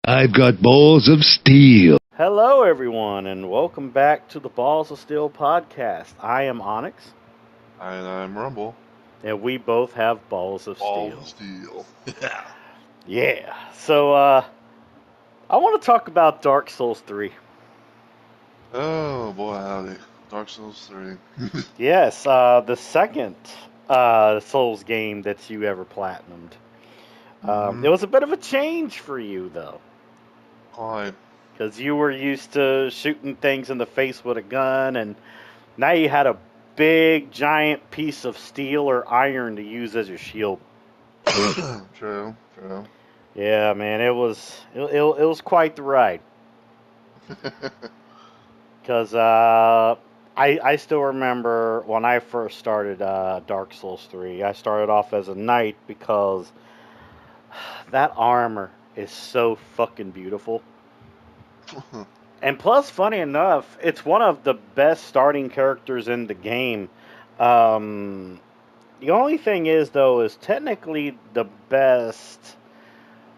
I've got balls of steel. Hello, everyone, and welcome back to the Balls of Steel podcast. I am Onyx, And I'm Rumble. and we both have balls of All steel. steel. Yeah. Yeah. So, I want to talk about Dark Souls 3. Oh boy, howdy. Dark Souls 3. Yes, the second Souls game that you ever platinumed. It was a bit of a change for you, though, Fine. because you were used to shooting things in the face with a gun, and now you had a big, giant piece of steel or iron to use as your shield. True. Yeah, man, it was quite the ride. Because I still remember when I first started Dark Souls 3. I started off as a knight because that armor is so fucking beautiful. And plus, funny enough, it's one of the best starting characters in the game. The only thing is, though, is technically the best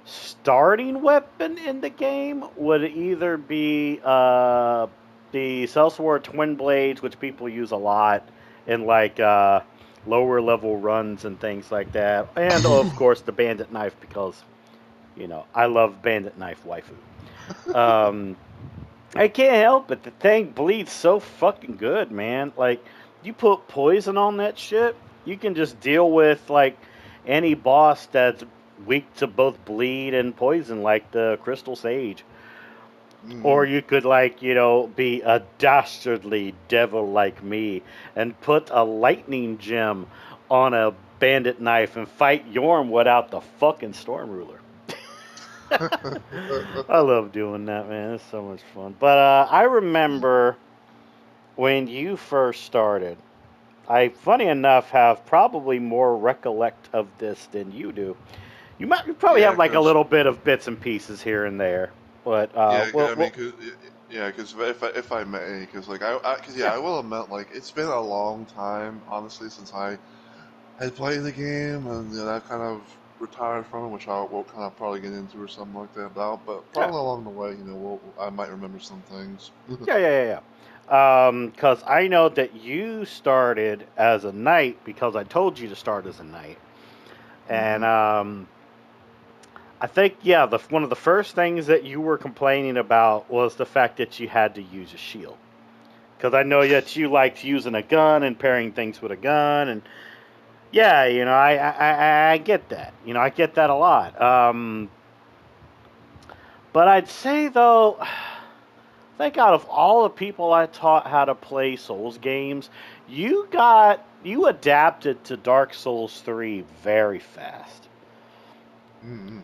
starting weapon in the game would either be the Sellsword Twin Blades, which people use a lot in like lower level runs and things like that, and of course the Bandit Knife because I love Bandit Knife waifu. I can't help it. The thing bleeds so fucking good, man. Like, you put poison on that shit, you can just deal with, like, any boss that's weak to both bleed and poison, like the Crystal Sage. Or you could, like, be a dastardly devil like me and put a lightning gem on a bandit knife and fight Yorm without the fucking Storm Ruler. I love doing that, man. It's so much fun. But I remember when you first started. I, funny enough, have probably more recollect of this than you do. You probably Yeah, have like a 'cause little bit of bits and pieces here and there, but yeah, I mean, cause if I may, cause like I will admit, like it's been a long time, honestly, since I had played the game, and I kind of retired from it, which I will kind of probably get into or something like that. But yeah, probably along the way, I might remember some things. yeah. Because I know that you started as a knight because I told you to start as a knight, and I think one of the first things that you were complaining about was the fact that you had to use a shield. Because I know that you liked using a gun and pairing things with a gun, and yeah, I get that. I get that a lot. But I'd say though, I think out of all the people I taught how to play Souls games, you adapted to Dark Souls 3 very fast. Mm-hmm.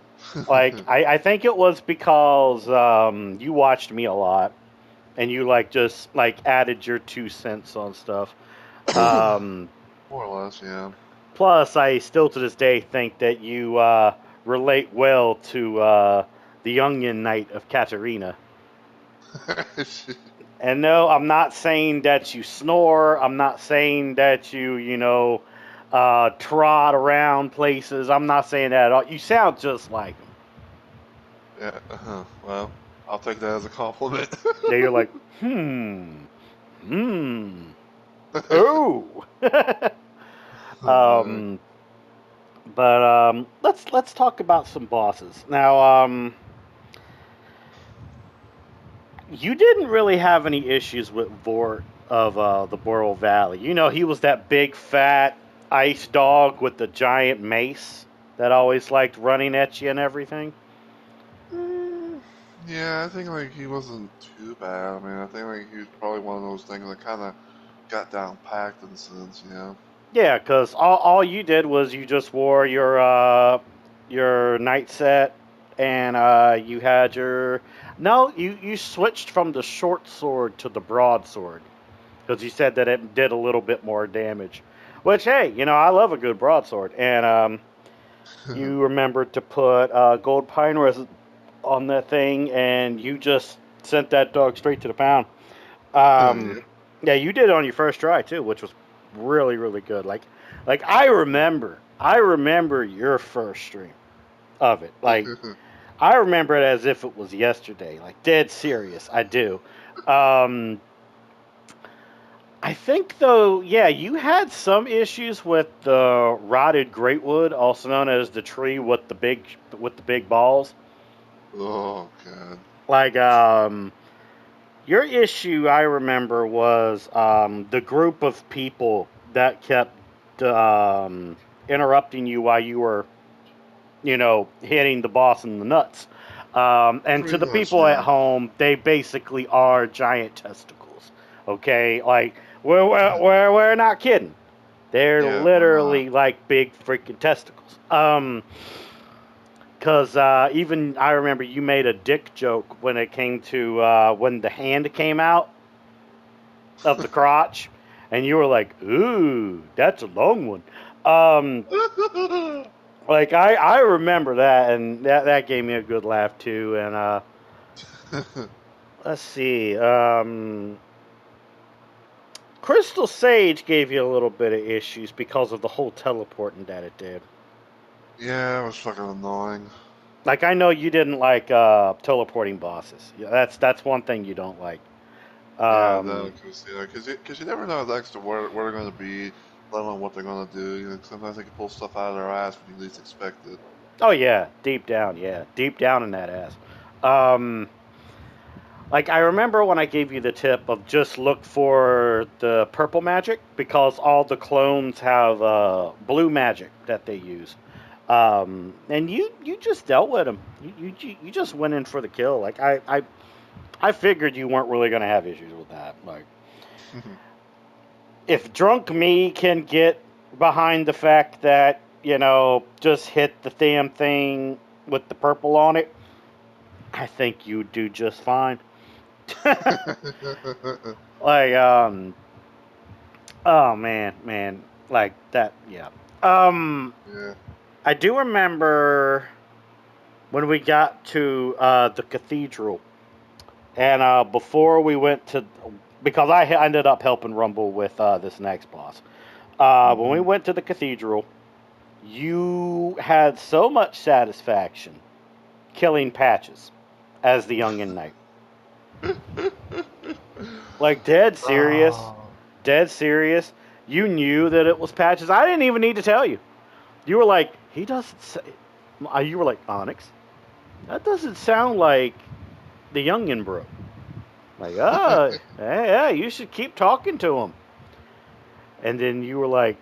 Like I think it was because you watched me a lot and you like just like added your 2 cents on stuff. Um, More or less, yeah. Plus, I still to this day think that you relate well to the Onion Knight of Katarina. And no, I'm not saying that you snore. I'm not saying that trot around places. I'm not saying that at all. You sound just like him. Yeah, well, I'll take that as a compliment. Yeah, you're like, oh. Oh, But let's talk about some bosses now. You didn't really have any issues with Vort of the Boral Valley. He was that big fat ice dog with the giant mace that always liked running at you and everything. yeah, I think like he wasn't too bad. I mean, I think like he was probably one of those things that kind of got down packed in a sense, Yeah, because all you did was you just wore your night set and you had your no you switched from the short sword to the broadsword because you said that it did a little bit more damage. Which, hey, I love a good broadsword. And you remembered to put gold pine resin on that thing, and you just sent that dog straight to the pound. Yeah. Yeah, you did it on your first try too, which was really, really good. Like I remember your first stream of it. Like I remember it as if it was yesterday, like dead serious. I do. Um, I think though, yeah, you had some issues with the rotted greatwood, also known as the tree with the big balls. Oh god. Like your issue, I remember, was the group of people that kept interrupting you while you were, hitting the boss in the nuts. And to Pretty the much, people at yeah. home, they basically are giant testicles. Okay, like we're not kidding. They're Yeah, we're not. literally like big freaking testicles. Because even I remember you made a dick joke when it came to when the hand came out of the crotch, and you were like, "Ooh, that's a long one." Um, like I remember that, and that gave me a good laugh too. And let's see, Crystal Sage gave you a little bit of issues because of the whole teleporting that it did. Yeah, it was fucking annoying. Like I know you didn't like teleporting bosses. Yeah, that's one thing you don't like. Yeah, no, Um, cause you never know next to where they're going to be, let alone what they're going to do. Sometimes they can pull stuff out of their ass when you least expect it. oh yeah, deep down in that ass. Um, like I remember when I gave you the tip of just look for the purple magic because all the clones have blue magic that they use. And you just dealt with them. You just went in for the kill. Like I figured you weren't really gonna have issues with that. Like if drunk me can get behind the fact that just hit the damn thing with the purple on it, I think you do just fine. Like oh man, like that. Yeah. Um, Yeah. I do remember when we got to the cathedral, and before we went to, because I ended up helping Rumble with this next boss. When we Hmm. went to the cathedral, you had so much satisfaction killing Patches as the youngin' knight. Like Oh. dead serious. You knew that it was Patches. I didn't even need to tell you. You were like, he doesn't say. You were like, Onyx, that doesn't sound like the youngin' bro. Like, yeah, you should keep talking to him. And then you were like,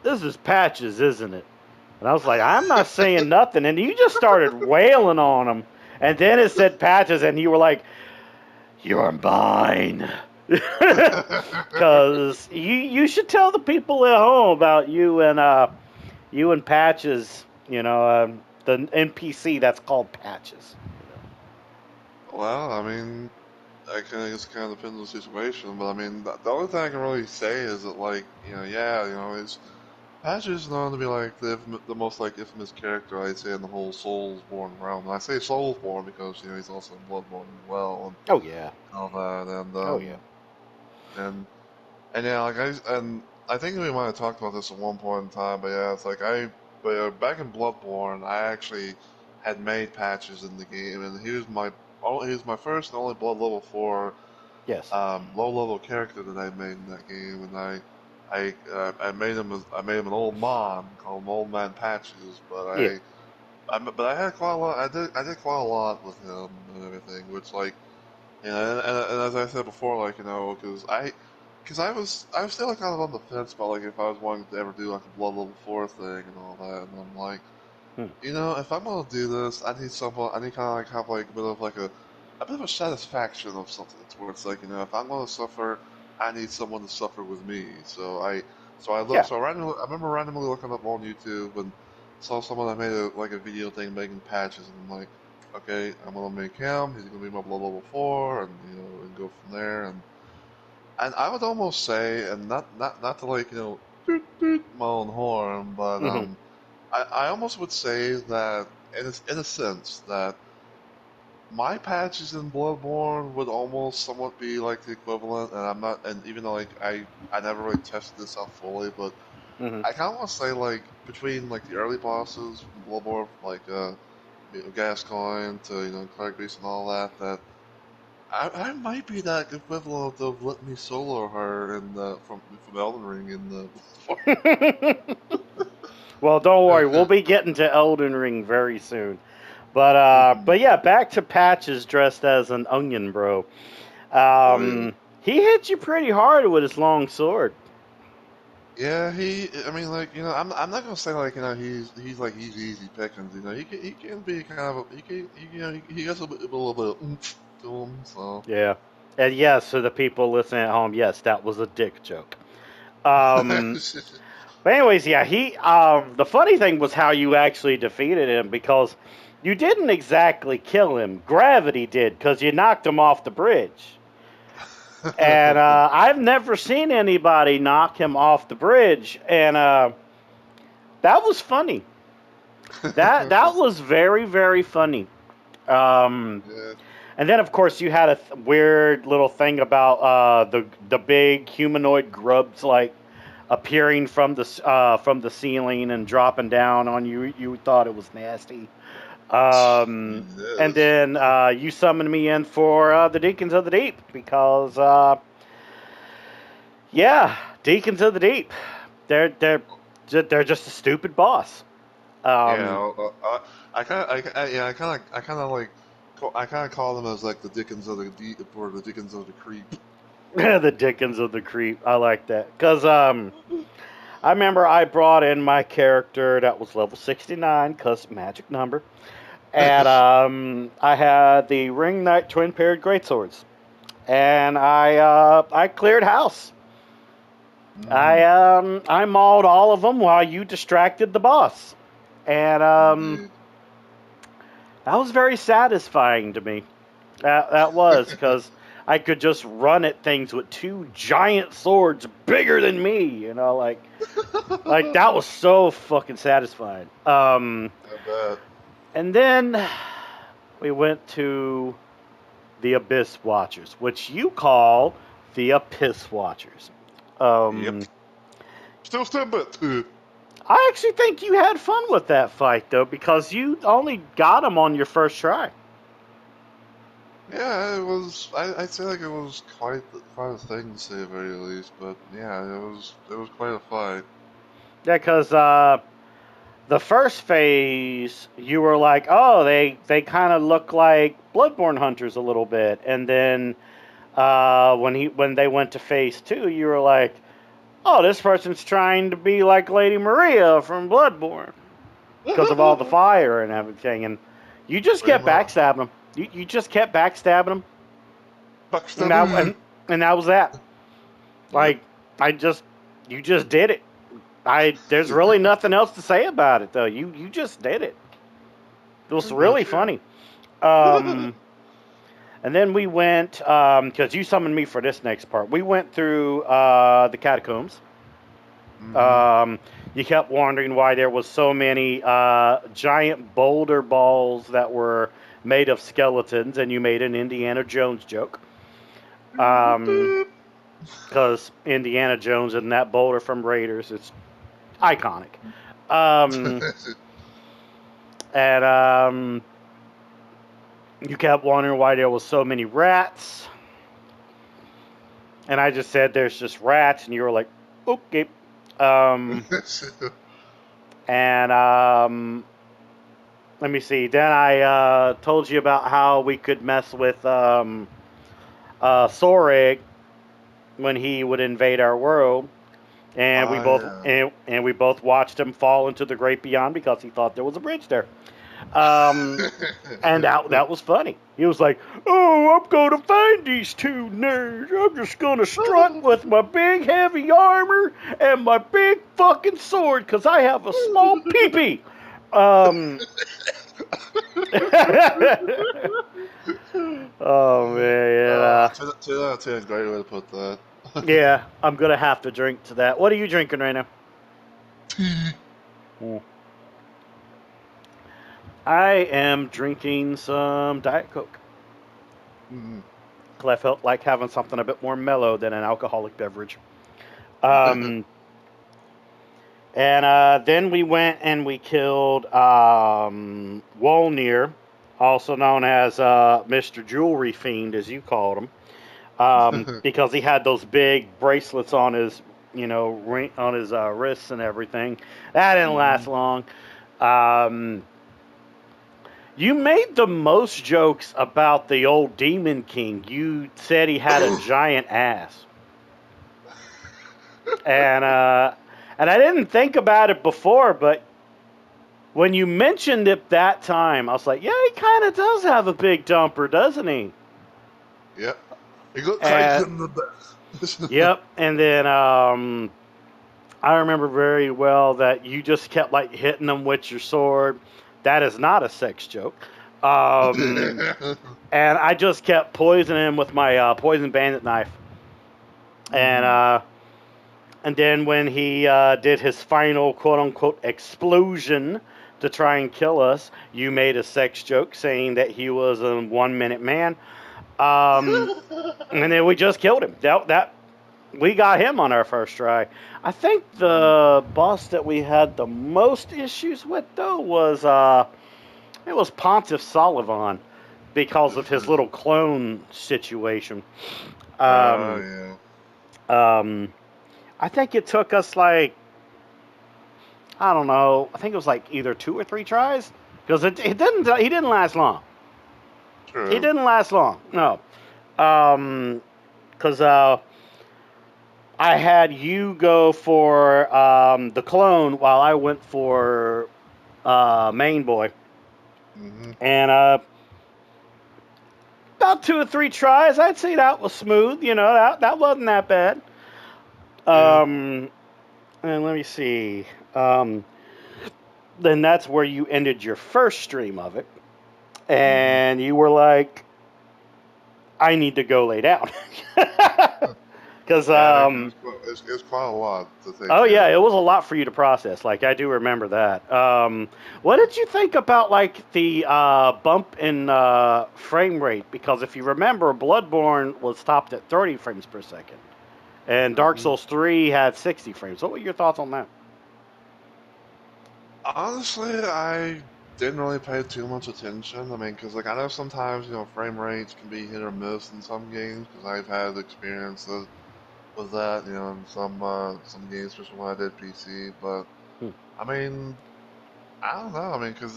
this is Patches, isn't it? And I was like, I'm not saying nothing. And you just started wailing on him. And then it said Patches, and you were like, you're mine. Because you should tell the people at home about you and Patches, the NPC that's called Patches. Well, I mean, it's kind of depends on the situation, but I mean, the only thing I can really say is that, like, yeah, is Patch is known to be like the most like infamous character I'd say in the whole Soulsborne realm. And I say Soulsborne because he's also in Bloodborne as well Oh yeah, and all that, oh yeah. and and yeah, like I think we might have talked about this at one point in time, but yeah, it's like but back in Bloodborne, I actually had made Patches in the game, and he was my first and only Blood level 4 Yes. low level character that I made in that game, and I made him an old mon, called him Old Man Patches, but Yeah. but I had quite a lot. I did quite a lot with him and everything, which like and as I said before, like because I was still kind of on the fence about like if I was wanting to ever do like a Blood level 4 thing and all that, and I'm like. Hmm. If I'm gonna do this, I need someone. I need kind of like have like a bit of like a bit of a satisfaction of something. It's where it's like if I'm gonna suffer, I need someone to suffer with me. Yeah. I remember randomly looking up on YouTube and saw someone that made a video thing making patches, and I'm like, okay, I'm gonna make him. He's gonna be my blood level 4, and and go from there. And I would almost say, and not to like toot toot my own horn, but Hmm. I almost would say that, in a sense, that my patches in Bloodborne would almost somewhat be like the equivalent, and I'm not, and even though like I never really tested this out fully, but Hmm. I kind of want to say like between like the early bosses from Bloodborne, like Gascoigne to Clark Grease and all that. That I might be that equivalent of let me solo her in the from Elden Ring in the. Well, don't worry, we'll be getting to Elden Ring very soon. But yeah, back to Patches dressed as an onion, bro. Oh yeah. He hit you pretty hard with his long sword. Yeah, I mean, like I'm not gonna say like he's easy pickings. He can be kind of he has a little bit of oomph to him. So. Yeah, and yes, to the people listening at home, yes, that was a dick joke. Um, but anyways, yeah, he. The funny thing was how you actually defeated him because you didn't exactly kill him. Gravity did because you knocked him off the bridge. And I've never seen anybody knock him off the bridge, and that was funny. That was very very funny. Um, Yeah. and then of course you had a weird little thing about the big humanoid grubs like appearing from the ceiling and dropping down on you. You thought it was nasty. And Yes. then you summoned me in for the Deacons of the Deep because yeah, Deacons of the Deep. They're just a stupid boss. Um, Yeah. I kind of like I kind of call them as like the Dickens of the deep or the Dickens of the creep. the Dickens of the Creep. I like that because I remember I brought in my character that was level 69 because magic number, and I had the Ring Knight twin paired greatswords, and I cleared house. I mauled all of them while you distracted the boss, and Indeed. that was very satisfying to me. That was because I could just run at things with two giant swords bigger than me. Like that was so fucking satisfying. I bet. And then we went to the Abyss Watchers, which you call the Abyss Watchers. Yep. Um, Still stand by it. I actually think you had fun with that fight though, because you only got them on your first try. Yeah, it was. I'd say like it was quite a thing to say the very least. But yeah, it was quite a fight. Yeah, because the first phase, you were like, oh, they kind of look like Bloodborne hunters a little bit, and then when they went to phase 2, you were like, oh, this person's trying to be like Lady Maria from Bloodborne because of all the fire and everything, and you just Pretty kept much. backstabbing them. You just kept backstabbing them, and Backstabby. that was that. Yep. Like you just did it. There's really nothing else to say about it though. You just did it. It was Pretty really much, yeah. funny. And then we went because you summoned me for this next part. We went through the catacombs. Hmm. You kept wondering why there was so many giant boulder balls that were made of skeletons, and you made an Indiana Jones joke. Because Indiana Jones and that boulder from Raiders is iconic. Um, and you kept wondering why there was so many rats. And I just said there's just rats, and you were like, okay. And let me see. Then I told you about how we could mess with Soreg when he would invade our world, and we Ah, both yeah. and we both watched him fall into the great beyond because he thought there was a bridge there. Um, and that was funny. He was like, "Oh, I'm gonna find these two nerds. I'm just gonna strut with my big heavy armor and my big fucking sword because I have a small peepee." Oh man, Ah, 10 out of 10. Great way to put that. yeah, I'm gonna have to drink to that. What are you drinking right now? Tea. Mm. I am drinking some Diet Coke. Mm. Because I felt like having something a bit more mellow than an alcoholic beverage. Um, And then we went and we killed Wolnir, also known as Mr. Jewelry Fiend, as you called him, because he had those big bracelets on his, ring, on his wrists and everything. That didn't last long. You made the most jokes about the old Demon King. You said he had a giant ass. And I didn't think about it before, but when you mentioned it that time, I was like, yeah, he kind of does have a big dumper, doesn't he? Yep. He looks like him the best. Yep. And then I remember very well that you just kept like hitting him with your sword. That is not a sex joke. And I just kept poisoning him with my poison bandit knife. And then when he did his final quote-unquote explosion to try and kill us, you made a sex joke saying that he was a 1 minute man. And then we just killed him. That we got him on our first try. I think the boss that we had the most issues with, though, was it was Pontiff Solivan because of his little clone situation. Yeah. I think it took us like, I don't know, I think it was like either 2 or 3 tries, because he didn't last long. True. He didn't last long, no. Because I had you go for the clone while I went for main boy. And about 2 or 3 tries, I'd say that was smooth. That wasn't that bad. And let me see. Then that's where you ended your first stream of it. And you were like, I need to go lay down. Because it's quite a lot to think. Oh yeah, it was a lot for you to process. Like, I do remember that. What did you think about like the bump in frame rate? Because if you remember, Bloodborne was topped at 30 frames per second, and Dark Souls 3 had 60 frames. What were your thoughts on that? Honestly, I didn't really pay too much attention. I mean, because like I know sometimes frame rates can be hit or miss in some games. Because I've had experiences with that, in some games, especially when I did PC. But I mean, I don't know. I mean, because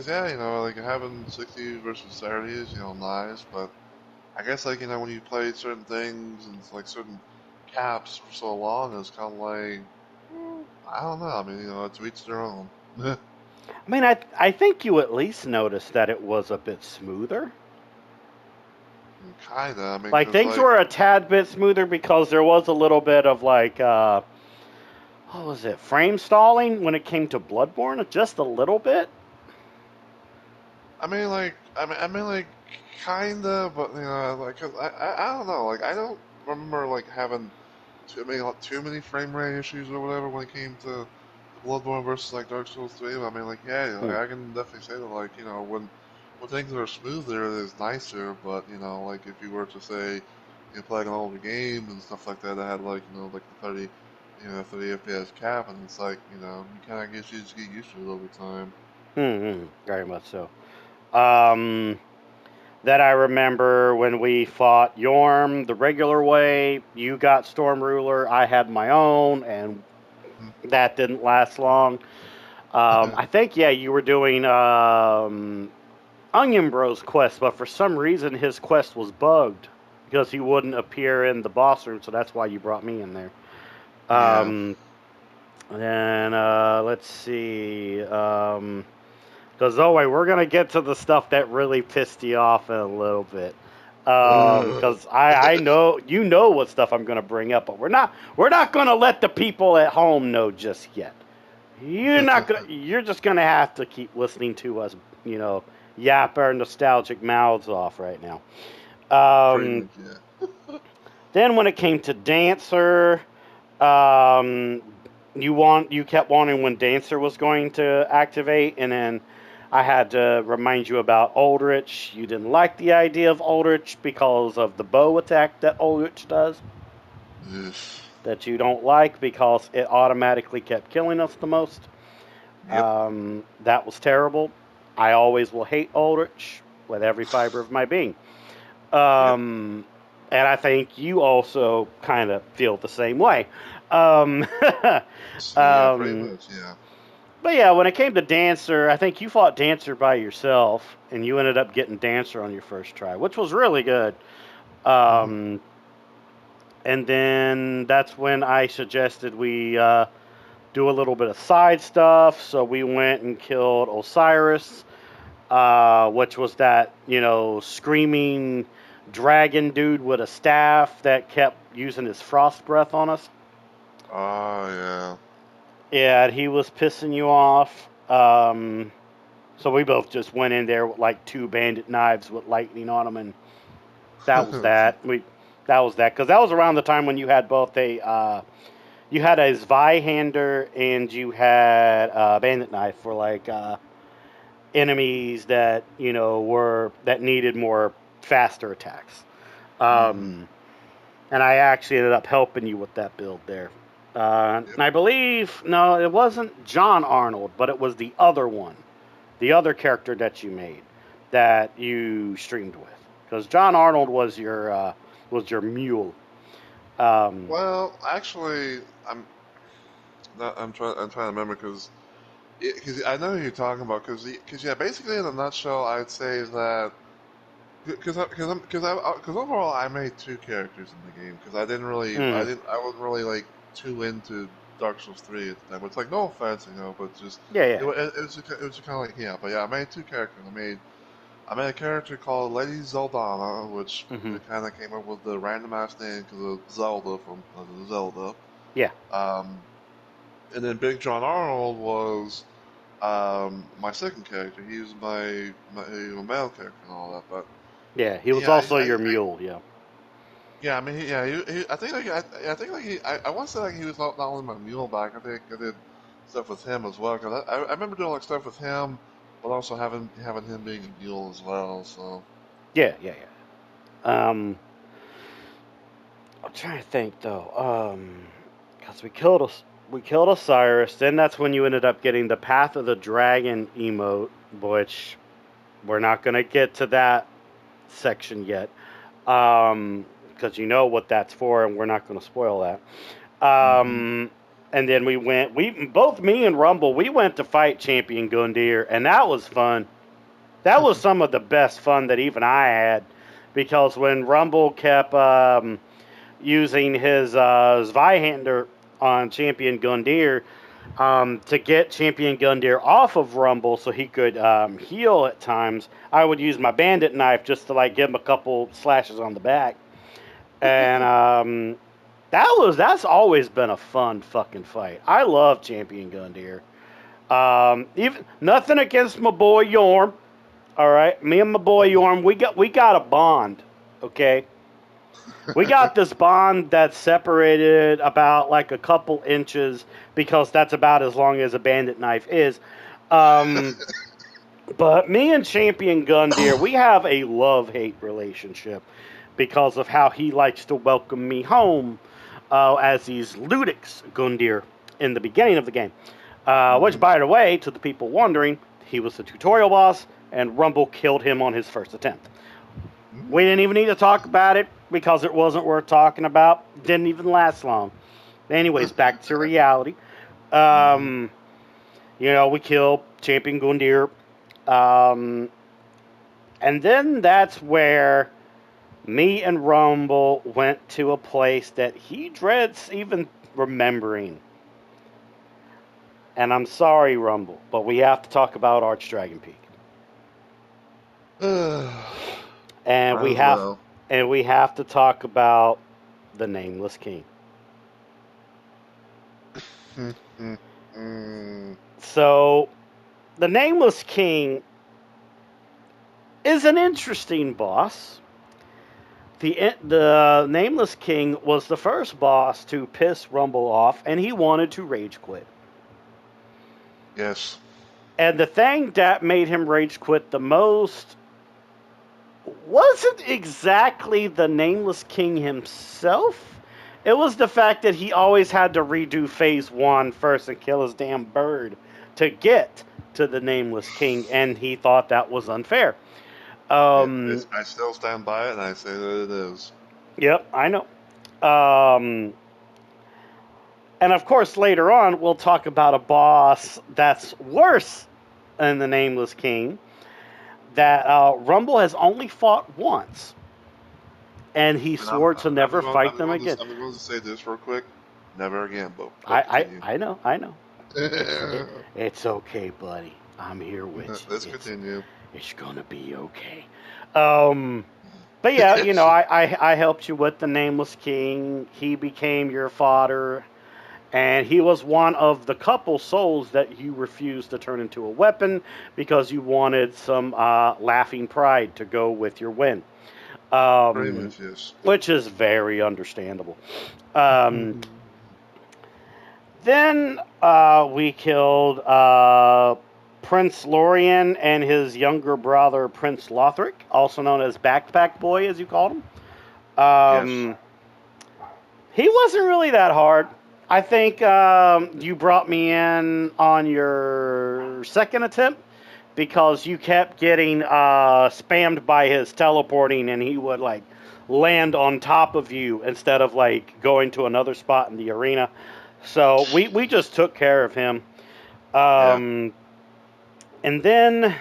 yeah, like having 60 versus 30 is nice, but I guess like when you play certain things and like certain caps for so long, it's kind of like I don't know. I mean, it's each their own. I mean, I think you at least noticed that it was a bit smoother. Kinda. I mean, like things were a tad bit smoother because there was a little bit of like, what was it, frame stalling when it came to Bloodborne, just a little bit. I mean, like, kinda, but like, 'cause I don't know. Like, I don't remember like having too many frame rate issues or whatever when it came to Bloodborne versus like Dark Souls 3. But I mean, like, yeah, like, I can definitely say that, like, when things are smoother, it's nicer. But like if you were to say play an older game and stuff like that, that had like like the 30 FPS cap, and it's like you kind of get used to it over time. Very much so. That I remember when we fought Yorm the regular way. You got Storm Ruler, I had my own, and that didn't last long. I think, yeah, you were doing Onion Bro's quest, but for some reason his quest was bugged because he wouldn't appear in the boss room, so that's why you brought me in there. And let's see. Because, we're going to get to the stuff that really pissed you off in a little bit. Because I know, what stuff I'm going to bring up, but we're not going to let the people at home know just yet. You're just going to have to keep listening to us, yap our nostalgic mouths off right now. Then when it came to Dancer, you kept wanting when Dancer was going to activate, and then I had to remind you about Aldrich. You didn't like the idea of Aldrich because of the bow attack that Aldrich does. that you don't like because it automatically kept killing us the most. Yep. That was terrible. I always will hate Ulrich with every fiber of my being. Yep. And I think you also kind of feel the same way. Um, Yeah, pretty um, much. Yeah. but yeah, when it came to Dancer, I think you fought Dancer by yourself, and you ended up getting Dancer on your first try, which was really good. Hmm. Um, and then that's when I suggested we do a little bit of side stuff. So we went and killed Osiris, which was that, screaming dragon dude with a staff that kept using his frost breath on us. Oh yeah. Yeah, he was pissing you off. So we both just went in there with like two bandit knives with lightning on them, and that was that. That was that because that was around the time when you had both you had a Zweihander and you had a bandit knife for like enemies that that needed more faster attacks. Hmm. Um, and I actually ended up helping you with that build there. Yep. And I believe no, it wasn't John Arnold, but it was the other one, the other character that you made that you streamed with, because John Arnold was your mule. Um, Well, actually, I'm trying to remember because I know who you're talking about because yeah, basically in a nutshell, I'd say that because overall I made two characters in the game because mm, I wasn't really like too into Dark Souls 3 at the time. It's like no offense, but just yeah, yeah. it was kind of like yeah, but yeah, I made two characters. I made a character called Lady Zeldana, which Hmm. kind of came up with the random ass name because of Zelda from Zelda. Yeah, Um, and then Big John Arnold was my second character. He was my male character and all that. But yeah. He was yeah, also your mule. Yeah. yeah. I mean, I think like I think like I want to say like he was not only my mule back. I think I did stuff with him as well. Cause I remember doing like stuff with him, but also having him being a mule as well. So Yeah, yeah, yeah. I'm trying to think though. Because we killed Osiris. Then that's when you ended up getting the Path of the Dragon emote, which we're not gonna get to that section yet. Because you know what that's for, and we're not gonna spoil that. hmm. And then we both me and Rumble, we went to fight Champion Gundyr, and that was fun. That was some of the best fun that even I had, because when Rumble kept using his Zweihander on Champion Gundyr to get Champion Gundyr off of Rumble so he could heal at times, I would use my bandit knife just to like give him a couple slashes on the back. And that's always been a fun fucking fight. I love Champion Gundyr. Even nothing against my boy Yorm. All right, me and my boy Yorm, we got a bond. Okay, we got this bond that's separated about like a couple inches because that's about as long as a bandit knife is. Um, but me and Champion Gundyr, we have a love-hate relationship because of how he likes to welcome me home as these Ludix Gundyr in the beginning of the game. Which, Hmm. by the way, to the people wondering, he was the tutorial boss, and Rumble killed him on his first attempt. We didn't even need to talk about it because it wasn't worth talking about. Didn't even last long. Anyways, back to reality. Hmm. Um, we killed Champion Gundyr. Um, and then that's where me and Rumble went to a place that he dreads even remembering. And I'm sorry, Rumble, but we have to talk about Archdragon Peak. And Might we as have well. and we have to talk about the Nameless King. Mm. So, the Nameless King is an interesting boss. The Nameless King was the first boss to piss Rumble off, and he wanted to rage quit. Yes. And the thing that made him rage quit the most wasn't exactly the Nameless King himself. It was the fact that he always had to redo phase 1 first and kill his damn bird to get to the Nameless King, and he thought that was unfair. I still stand by it, and I say that it is. Yep, I know. And of course, later on, we'll talk about a boss that's worse than the Nameless King, that Rumble has only fought once. And he swore to never fight them again. I'm going to say this real quick. Never again, Bo. I know. It's okay, buddy. I'm here with you. Let's continue. It's gonna be okay. But yeah, you know, I helped you with the Nameless King. He became your fodder, and he was one of the couple souls that you refused to turn into a weapon because you wanted some laughing pride to go with your win. Pretty much, yes. Which is very understandable. Then we killed Prince Lorien and his younger brother, Prince Lothric, also known as Backpack Boy, as you called him. Yes. He wasn't really that hard. I think you brought me in on your second attempt because you kept getting spammed by his teleporting, and he would like land on top of you instead of like going to another spot in the arena. So we just took care of him. And then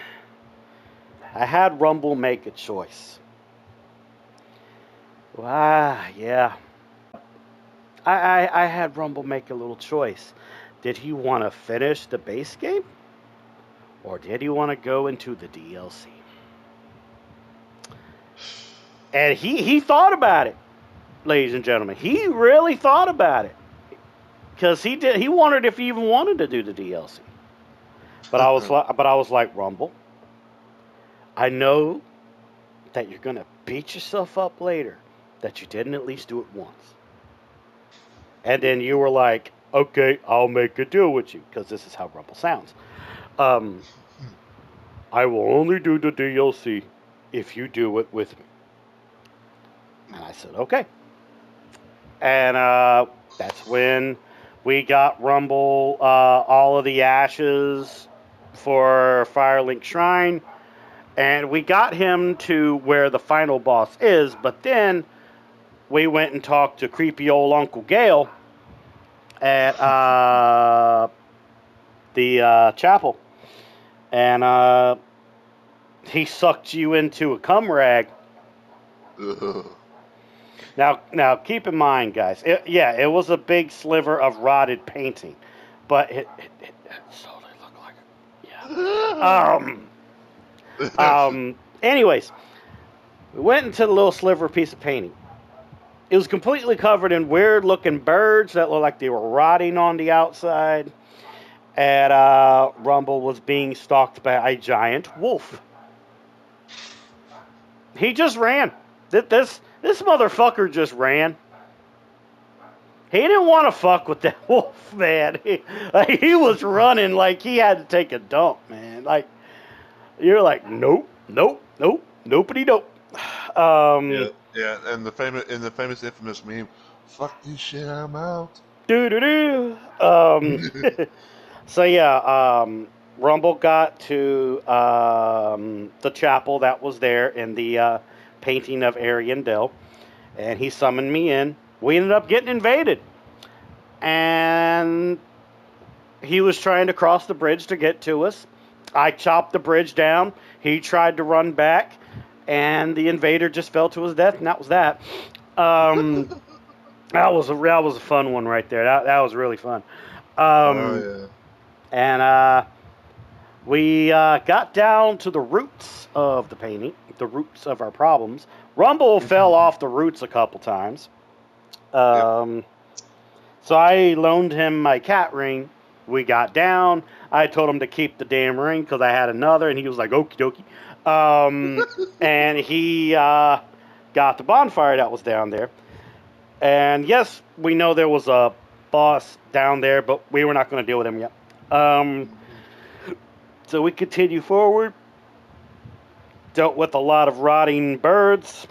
I had Rumble make a choice. Yeah. I had Rumble make a little choice. Did he want to finish the base game? Or did he want to go into the DLC? And he thought about it, ladies and gentlemen. He really thought about it. Because he wondered if he even wanted to do the DLC. But I was like, Rumble, I know that you're going to beat yourself up later that you didn't at least do it once. And then you were like, okay, I'll make a deal with you, because this is how Rumble sounds. I will only do the DLC if you do it with me. And I said, okay. And that's when we got Rumble all of the ashes for Firelink Shrine, and we got him to where the final boss is, but then we went and talked to creepy old Uncle Gale at the chapel, and he sucked you into a cum rag. Now, keep in mind, guys, it was a big sliver of rotted painting, but it totally looked like it. Yeah. Anyways, we went into the little sliver piece of painting. It was completely covered in weird-looking birds that looked like they were rotting on the outside, and Rumble was being stalked by a giant wolf. He just ran. This motherfucker just ran. He didn't want to fuck with that wolf, man. He was running like he had to take a dump, man. Like, you're like, nope, nopey nope. Yeah, and the famous infamous meme, fuck this shit, I'm out. So yeah, Rumble got to the chapel that was there in the painting of Ariandel, and he summoned me in. We ended up getting invaded, and he was trying to cross the bridge to get to us. I chopped the bridge down. He tried to run back, and the invader just fell to his death, and that was that. That was a fun one right there. That was really fun. Yeah. And we got down to the roots of the painting, the roots of our problems. Rumble fell off the roots a couple times. So I loaned him my cat ring. We got down. I told him to keep the damn ring because I had another, and he was like, okie dokie. And he got the bonfire that was down there. And yes, we know there was a boss down there, but we were not going to deal with him yet. So we continue forward. Dealt with a lot of rotting birds.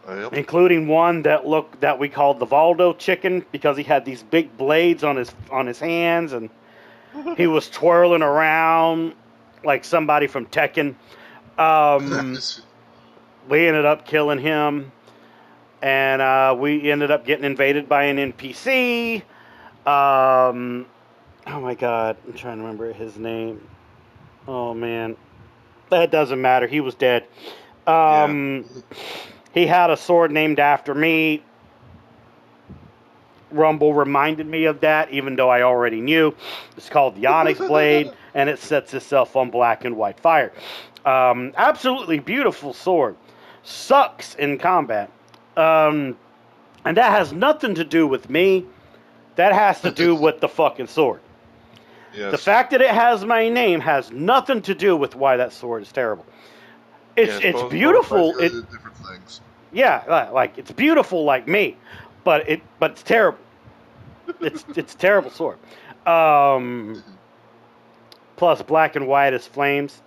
Yep. including one that we called the Valdo chicken because he had these big blades on his hands and he was twirling around like somebody from Tekken. We ended up killing him, and we ended up getting invaded by an NPC. Oh my god, I'm trying to remember his name. Oh man, that doesn't matter. He was dead. He had a sword named after me. Rumble reminded me of that, even though I already knew. It's called the Onyx Blade, and it sets itself on black and white fire. Absolutely beautiful sword. Sucks in combat. And that has nothing to do with me. That has to do with the fucking sword. Yes. The fact that it has my name has nothing to do with why that sword is terrible. It's beautiful. Different things. Yeah, like it's beautiful like me, but it's terrible. It's terrible sword. Plus black and white as flames.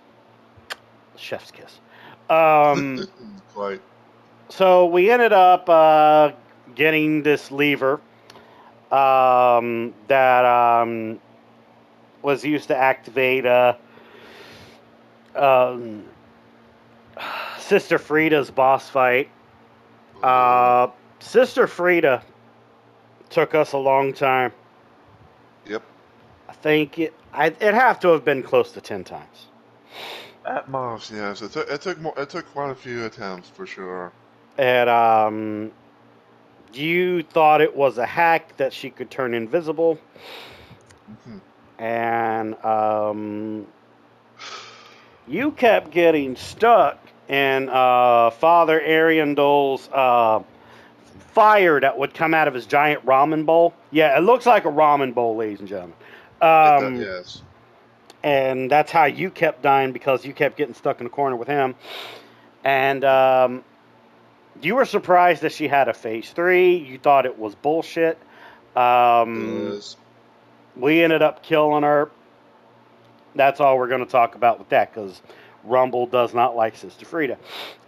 Chef's kiss. Quite. So we ended up getting this lever that was used to activate Sister Frida's boss fight. Sister Frida took us a long time. Yep. I think it have to have been close to 10 times. At most, yes. It took quite a few attempts for sure. And you thought it was a hack that she could turn invisible. Mm-hmm. And you kept getting stuck in Father Ariandel's fire that would come out of his giant ramen bowl. Yeah, it looks like a ramen bowl, ladies and gentlemen. Yes. And that's how you kept dying, because you kept getting stuck in the corner with him. And you were surprised that she had a phase 3. You thought it was bullshit. We ended up killing her. That's all we're going to talk about with that, because Rumble does not like Sister Frida.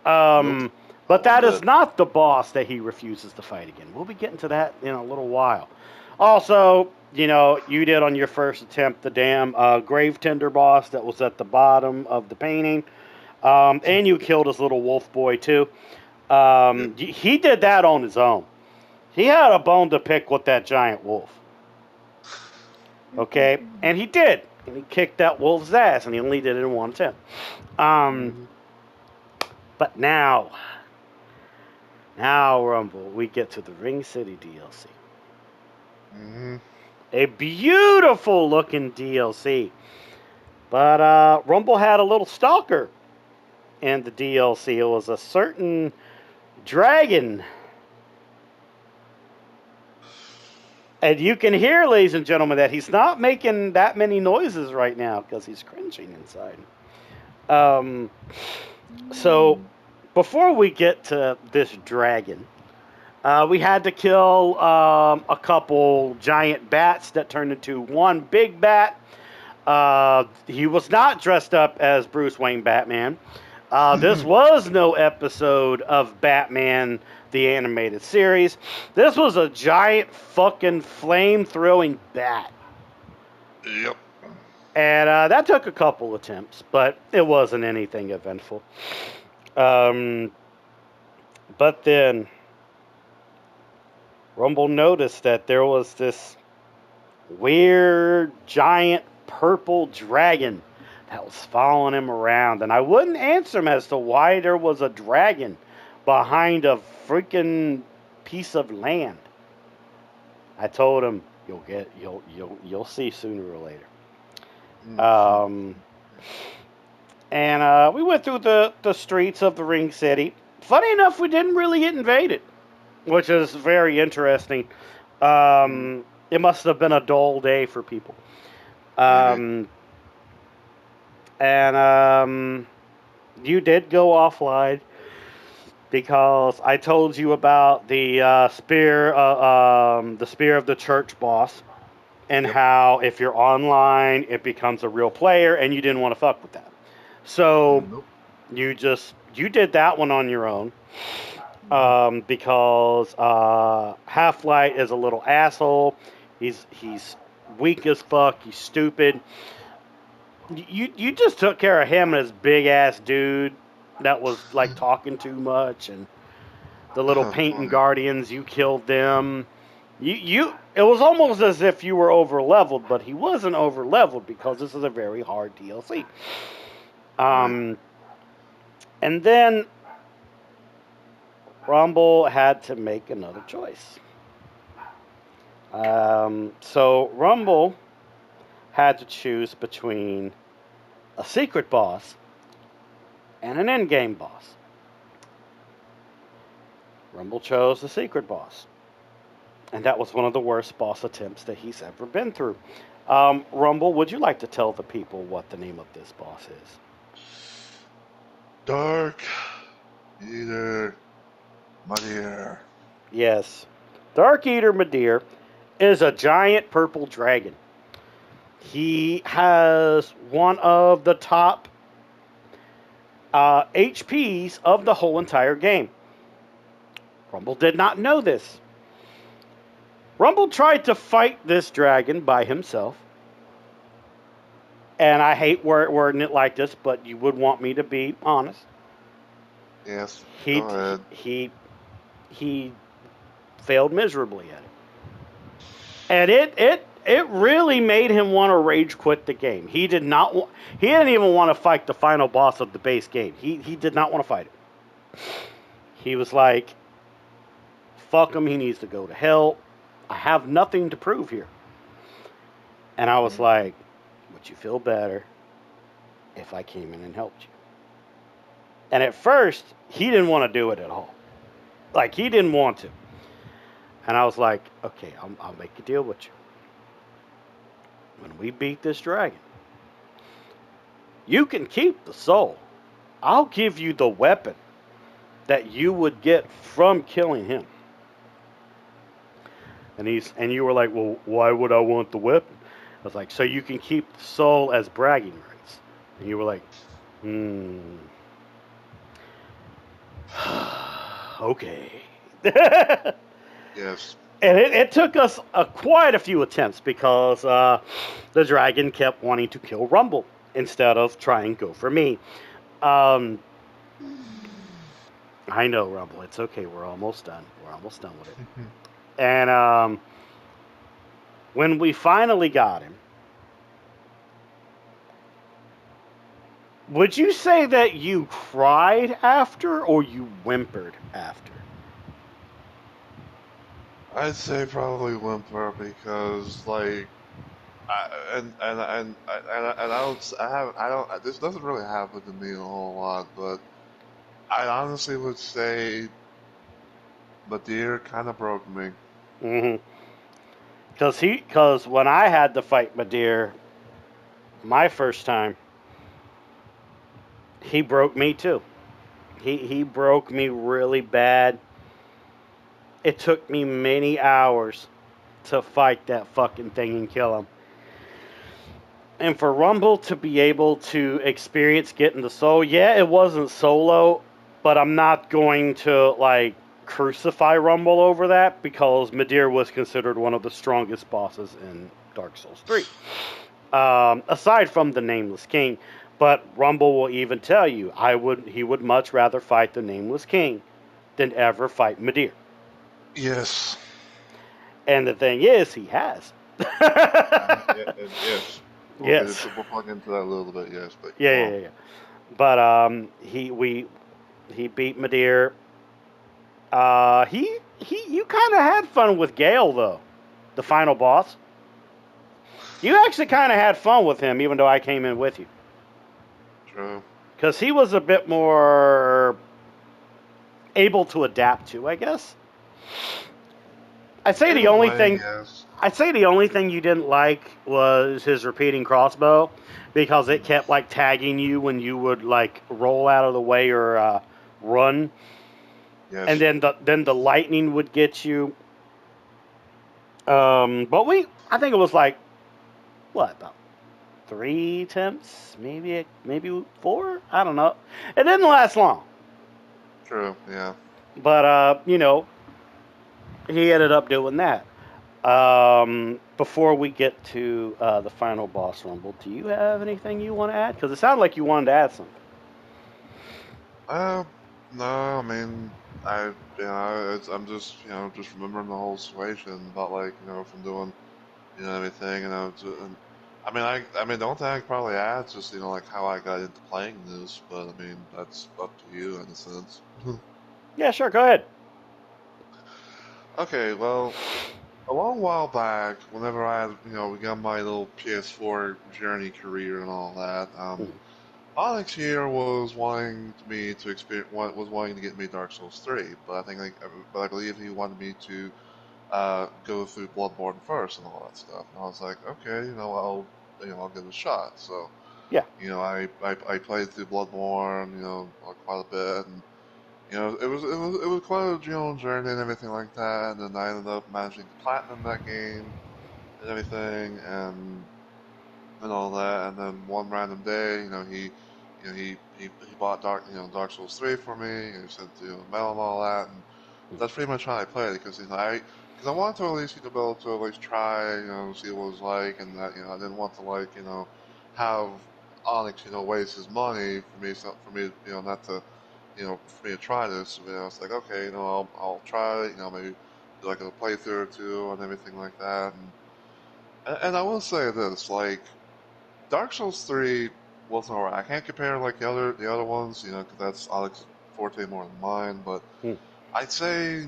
Nope. But that is not the boss that he refuses to fight again. We'll be getting to that in a little while. Also, you did on your first attempt the damn grave tender boss that was at the bottom of the painting. And you killed his little wolf boy, too. He did that on his own. He had a bone to pick with that giant wolf. Okay? And he did. And he kicked that wolf's ass, and he only did it in one attempt. But now, Rumble, we get to the Ring City DLC. Mm-hmm. A beautiful looking DLC. But Rumble had a little stalker in the DLC. It was a certain dragon. And you can hear, ladies and gentlemen, that he's not making that many noises right now because he's cringing inside. So, before we get to this dragon, we had to kill a couple giant bats that turned into one big bat. He was not dressed up as Bruce Wayne Batman. This was no episode of Batman the Animated Series. This was a giant fucking flame-throwing bat. Yep. And that took a couple attempts, but it wasn't anything eventful. But then Rumble noticed that there was this weird, giant, purple dragon that was following him around. And I wouldn't answer him as to why there was a dragon behind a freaking piece of land. I told him, you'll see sooner or later. And we went through the streets of the Ring City. Funny enough, we didn't really get invaded, which is very interesting. It must have been a dull day for people. And you did go offline because I told you about the spear of the church boss, and how if you're online, it becomes a real player, and you didn't want to fuck with that. So you did that one on your own. because Half-Light is a little asshole. He's weak as fuck. He's stupid. You just took care of him and his big ass dude that was like talking too much, and the little painting Funny. guardians. You killed them. It was almost as if you were over leveled, but he wasn't over leveled because this is a very hard DLC. Right. And then Rumble had to make another choice. So Rumble had to choose between a secret boss and an end-game boss. Rumble chose the secret boss. And that was one of the worst boss attempts that he's ever been through. Rumble, would you like to tell the people what the name of this boss is? Dark Eater Muddier. Yes. Dark Eater Madir is a giant purple dragon. He has one of the top HPs of the whole entire game. Rumble did not know this. Rumble tried to fight this dragon by himself. And I hate wording it like this, but you would want me to be honest. Yes. He Go ahead. he failed miserably at it. And it really made him want to rage quit the game. He didn't even want to fight the final boss of the base game. He did not want to fight it. He was like, fuck him, he needs to go to hell. I have nothing to prove here. And I was like, would you feel better if I came in and helped you? And at first, he didn't want to do it at all. Like, he didn't want to. And I was like, okay, I'll make a deal with you. When we beat this dragon, you can keep the soul. I'll give you the weapon that you would get from killing him. And you were like, well, why would I want the weapon? I was like, so you can keep the soul as bragging rights. And you were like, okay. Yes. And it took us quite a few attempts because the dragon kept wanting to kill Rumble instead of trying to go for me. I know, Rumble. It's okay. We're almost done. We're almost done with it. And when we finally got him, would you say that you cried after or you whimpered after? I'd say probably whimper because, like, this doesn't really happen to me a whole lot, but I honestly would say Madir kind of broke me. Mm-hmm. Because when I had to fight Madir my first time, he broke me too. He broke me really bad. It took me many hours to fight that fucking thing and kill him. And for Rumble to be able to experience getting the soul, yeah, it wasn't solo, but I'm not going to, like, crucify Rumble over that because Madir was considered one of the strongest bosses in Dark Souls 3. Aside from the Nameless King. But Rumble will even tell you, he would much rather fight the Nameless King than ever fight Madir. Yes. And the thing is, he has. Yes. Yes. We'll plug into that a little bit, yes. But Yeah. But he beat Madir. You kind of had fun with Gale though, the final boss. You actually kind of had fun with him, even though I came in with you. True. Because he was a bit more able to adapt to, I guess. I'd say the only thing you didn't like was his repeating crossbow, because it kept like tagging you when you would like roll out of the way or run. Yes. And then the lightning would get you. But I think it was like about 3 attempts, maybe 4. I don't know. It didn't last long. True. Yeah. But he ended up doing that. Before we get to the final boss rumble, do you have anything you want to add? Because it sounded like you wanted to add something. Uh, no, I mean, I'm just, just remembering the whole situation about like, from doing, everything, and I mean, the only thing I could probably add is just, like how I got into playing this, but I mean, that's up to you in a sense. Yeah, sure. Go ahead. Okay, well, a long while back, whenever I had, begun my little PS4 journey career and all that, Hmm. Onyx here was wanting me to experience, was wanting to get me Dark Souls 3, but I think, but I believe he wanted me to go through Bloodborne first and all that stuff. And I was like, okay, I'll give it a shot. So, Yeah. I played through Bloodborne, quite a bit, and it was quite a journey and everything like that. And then I ended up managing to platinum that game and everything, and all that. And then one random day, he bought Dark Souls 3 for me, and he sent mail and all that, and that's pretty much how I played it because because I wanted to at least be able to at least try, see what it was like, and that I didn't want to like have Onyx waste his money for me, so for me not to for me to try this. It's like okay, I'll try it, maybe do like a playthrough or two and everything like that, and I will say this like. Dark Souls 3 wasn't alright. I can't compare like the other ones, because that's Alex's forte more than mine. But Hmm. I'd say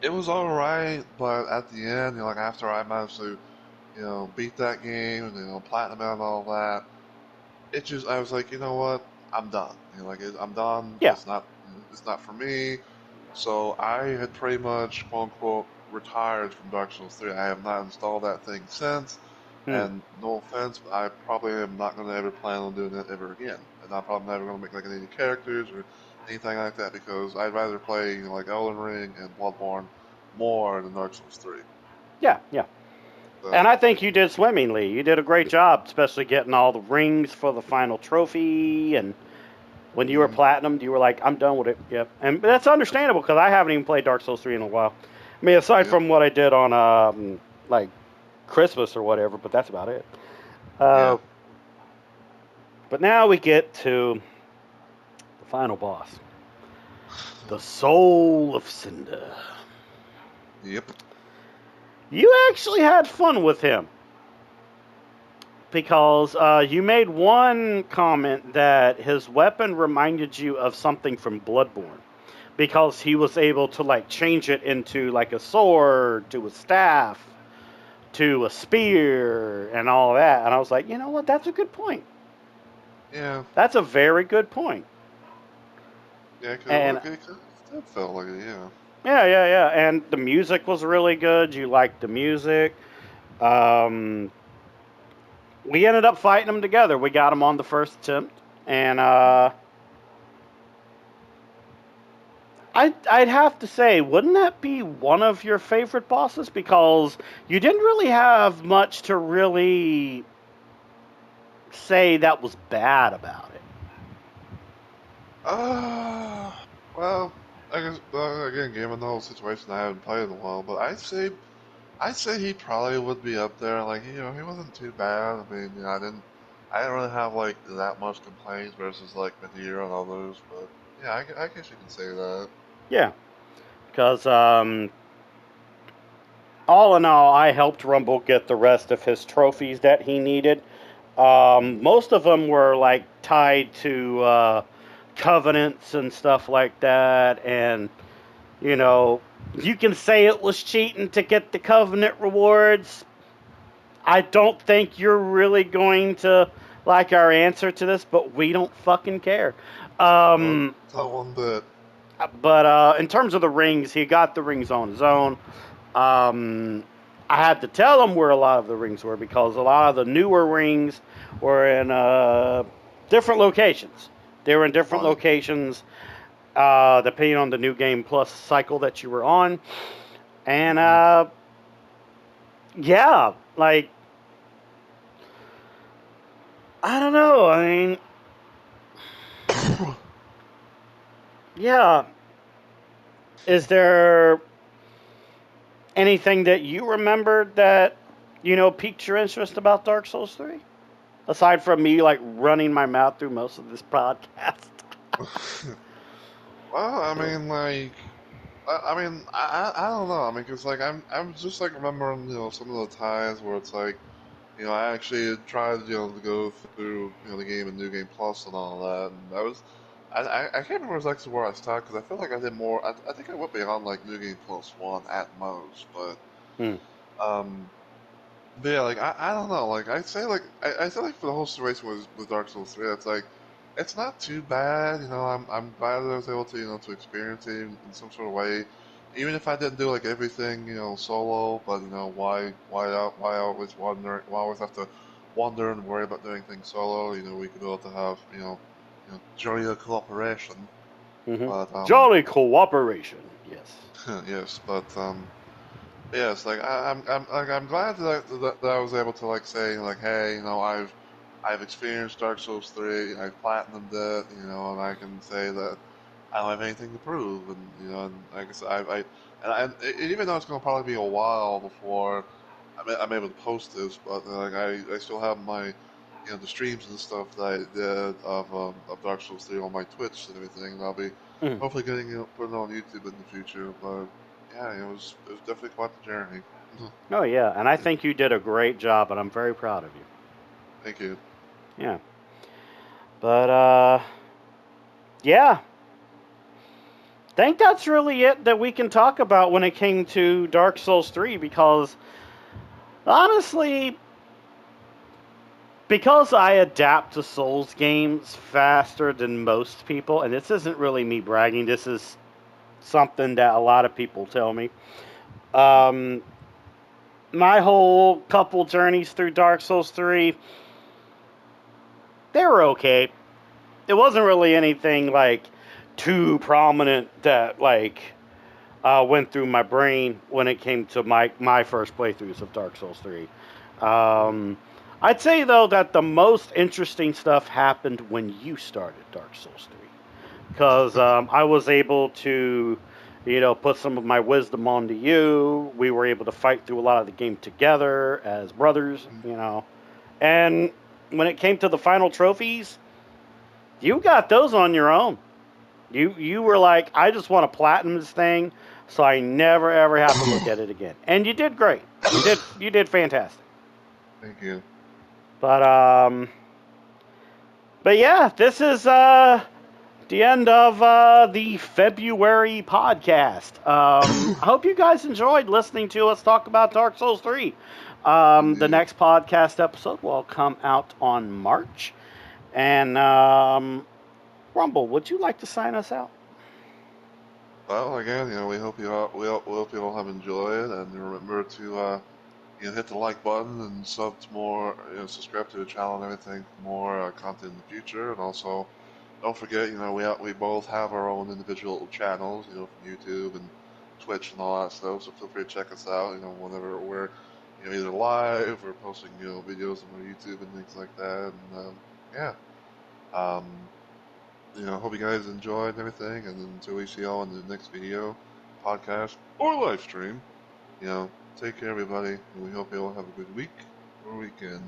it was alright. But at the end, like after I managed to, beat that game and platinum it and all that, I was like, you know what, I'm done. I'm done. Yeah. It's not for me. So I had pretty much quote unquote retired from Dark Souls 3. I have not installed that thing since. Hmm. And no offense, but I probably am not going to ever plan on doing it ever again. And I'm probably never going to make like any characters or anything like that because I'd rather play like Elden Ring and Bloodborne more than Dark Souls 3. Yeah. Yeah. So And I think you did swimmingly. You did a great job, especially getting all the rings for the final trophy. And when you were mm, platinum, you were like, "I'm done with it." Yep. And that's understandable because I haven't even played Dark Souls 3 in a while. I mean, aside yep, from what I did on like Christmas or whatever, but that's about it. yeah, Uh, but now we get to the final boss, the Soul of Cinder. yep. You actually had fun with him because you made one comment that his weapon reminded you of something from Bloodborne because he was able to like change it into like a sword to a staff to a spear and all that. And I was like, you know what? That's a good point. Yeah, That's a very good point. yeah, because And that felt like it, yeah. yeah, yeah, yeah. And the music was really good. You liked the music. Um, we ended up fighting them together. We got them on the first attempt, and Mm. I'd have to say, wouldn't that be one of your favorite bosses? Because you didn't really have much to really say that was bad about it. Uh, well, I guess again, given the whole situation, I haven't played in a while, but I'd say he probably would be up there. Like, he wasn't too bad. I mean, I didn't really have like that much complaints versus like Madeira and others. But yeah, I guess you can say that. Yeah, because all in all, I helped Rumble get the rest of his trophies that he needed. Mm. Most of them were like tied to covenants and stuff like that, and you know, you can say it was cheating to get the covenant rewards. I don't think you're really going to like our answer to this, but we don't fucking care. No, Um, not one bit. but in terms of the rings, he got the rings on his own. Um, I had to tell him where a lot of the rings were because a lot of the newer rings were in different locations. They were in different Right. locations depending on the new game plus cycle that you were on. And Mm-hmm. yeah, like, I don't know. I mean, yeah. Is there anything that you remembered that, piqued your interest about Dark Souls 3? Aside from me, like, running my mouth through most of this podcast. Well, I mean, like, I don't know. I mean, because like I'm just like remembering, some of the times where it's like, I actually tried, to go through, the game and New Game Plus and all that, and I can't remember exactly where I started because I feel like I did more. I think I went beyond like New Game Plus 1 at most, Hmm. um, but yeah, like I don't know. Like I'd say like I feel like for the whole situation with Dark Souls 3, it's like it's not too bad. I'm glad that I was able to to experience it in some sort of way, even if I didn't do like everything solo. But why always why always have to wander and worry about doing things solo? We could be able to have joy of cooperation. Mm-hmm. But Jolly cooperation. Yes. yes, but yes, like I'm glad that I was able to like say like, hey, I've experienced Dark Souls 3, I've platinumed it, and I can say that I don't have anything to prove, and and like I said, even though it's gonna probably be a while before I'm able to post this, but like I still have my the streams and stuff that I did of Dark Souls 3 on my Twitch and everything, and I'll be Mhm. hopefully getting putting it on YouTube in the future, but. Yeah, it was definitely quite the journey. Oh, yeah. And I think you did a great job, and I'm very proud of you. Thank you. Yeah. But, yeah. I think that's really it that we can talk about when it came to Dark Souls 3 because, honestly, because I adapt to Souls games faster than most people, and this isn't really me bragging, this is something that a lot of people tell me. Um, my whole couple journeys through Dark Souls 3, they were okay. It wasn't really anything like too prominent that like went through my brain when it came to my first playthroughs of Dark Souls 3. Um, I'd say though that the most interesting stuff happened when you started Dark Souls 3 because I was able to, put some of my wisdom onto you. We were able to fight through a lot of the game together as brothers. And when it came to the final trophies, you got those on your own. You were like, I just want to platinum this thing, so I never ever have to look at it again. And you did great. You did fantastic. Thank you. But yeah, this is the end of the February podcast. I hope you guys enjoyed listening to us talk about Dark Souls 3. The Indeed. next podcast episode will come out on March. And Rumble, would you like to sign us out? Well, again, we hope you all have enjoyed, and remember to hit the like button and subscribe to the channel and everything for more content in the future, and also don't forget, we both have our own individual channels, from YouTube and Twitch and all that stuff. So feel free to check us out, whenever we're, either live or posting, videos on our YouTube and things like that. And yeah, um, hope you guys enjoyed and everything. And until we see y'all in the next video, podcast, or live stream, take care, everybody. And we hope you all have a good week or weekend.